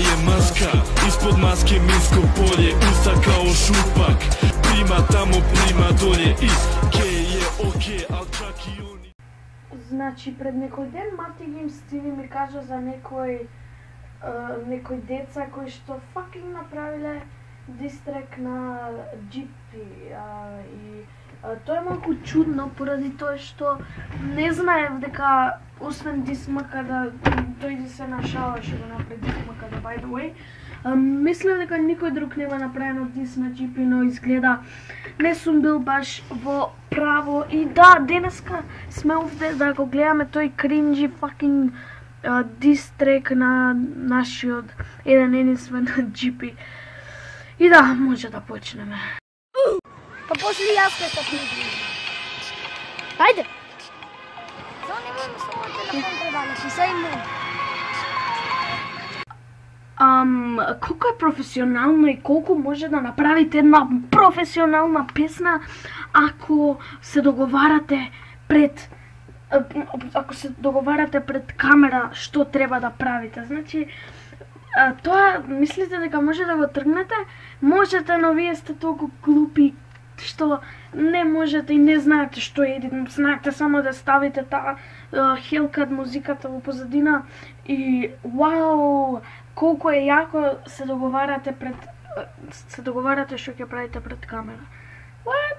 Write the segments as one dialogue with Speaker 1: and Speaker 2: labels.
Speaker 1: je maska, ispod maske minsko polje, usta kao šupak, prima tamo, prima dolje, je okej, al čak i oni.
Speaker 2: Значи пред некој ден Мати Геймс TV ми кажа за некој деца кои што fucking направиле дистрек на GP и тоа е малку чудно поради тоа што не знаев дека освен дисмака да тој се нашалаше да направи дисмака да by the way. Мислев дека никој друг нема направено дис на GP, но изгледа не сум бил баш во право и да, денеска сме овде да го гледаме тој кринджи fucking дистрек на нашиот еден единствен GP. И да, може да почнеме.
Speaker 3: Па после јас ке се книги. Ајде! Само немојме со мојот телефон предали, писај му.
Speaker 2: Колку е професионално и колку може да направите една професионална песна ако се договарате пред камера што треба да правите. Значи тоа мислите дека може да го тргнете? Можете, но вие сте толку глупи што не можете и не знаете што е, знаете само да ставите таа Hellcat музиката во позадина и вау, колку е јако се договарате што ќе правите пред камера. What?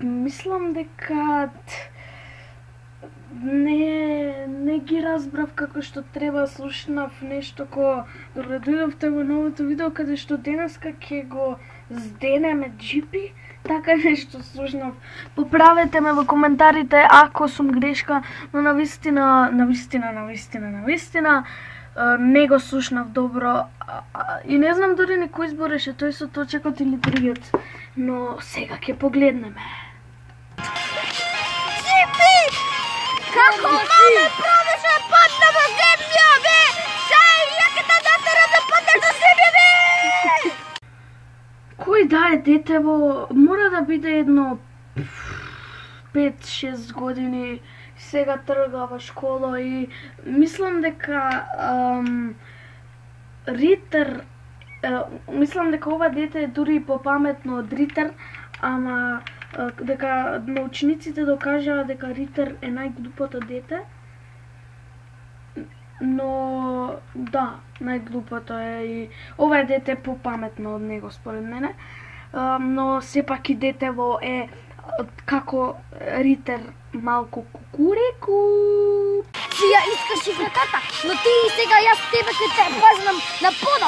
Speaker 2: Мислам дека не ги разбрав како што треба, слушнав нешто ко дојдовте во новото видео каде што денеска ќе го зденеме GP, така нешто слушнав. Поправете ме во коментарите ако сум грешка, но навистина не го слушнав добро и не знам дори ни кој збореше, тој со точекот или другиот, но сега ќе погледнеме.
Speaker 3: Како мале правеше падна во земја, бе! Сај, ја ке та натера да падне до земја, бе!
Speaker 2: Кој да е детево, мора да биде едно 5-6 години, сега трга во школа и мислам дека Ритер, мислам дека ова дете е дури и попаметно од Ритер, ама дека научниците докажаа дека Ритер е најглупото дете, но да, најглупото е и ова дете е попаметно од него според мене, но сепак и детево е како Ритер малку кукуреку.
Speaker 3: Си ја искаш шифретата, но ти и сега јас тебе ке те пазнам на пода.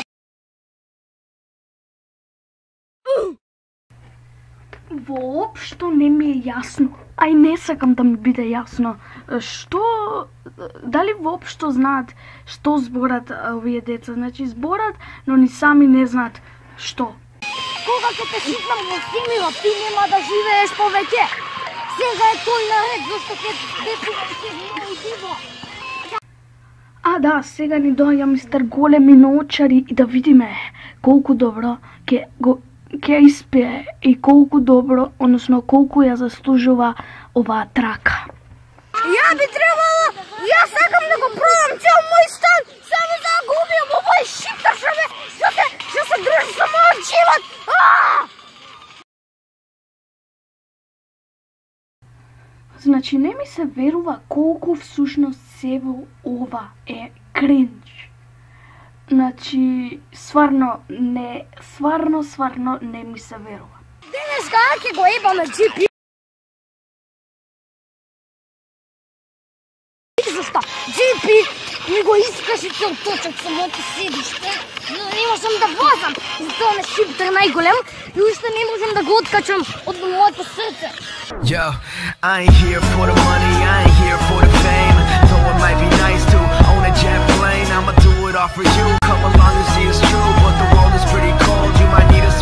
Speaker 2: Воопшто не ми е јасно, а и не сакам да ми биде јасно, дали воопшто знаат што зборат овие деца, значи зборат, но ни сами не знаат што.
Speaker 3: Кога ќе те шипнам во семила, ти нема да живееш повеќе. Сега е тој наред, зашто ќе детува ќе има и диво.
Speaker 2: А да, сега ни доаѓа мистер Големи научари и да видиме колку добро ќе испее и колку добро, односно колку ја заслужува оваа трака.
Speaker 3: Ја би требало, јас сакам да го продам цел мој стан, само за да го убијам овој шиптар што се држи со мојот живот.
Speaker 2: Значи не ми се верува колку всушност сево ова е кринч. Значи сварно не ми се верува.
Speaker 3: Денеска ќе го ебаме GP. Зашто? GP ми го искаше цел точак со моето седиште, но не можам да возам. Затоа ме шиптер најголем и уште не можам да го откачам од моето срце.
Speaker 4: Yo, I ain't here for the money, I ain't here for the fame. Though it might be nice to own a jet plane, I'ma do it all for you. Come along and see it's true, but the world is pretty cold. You might need a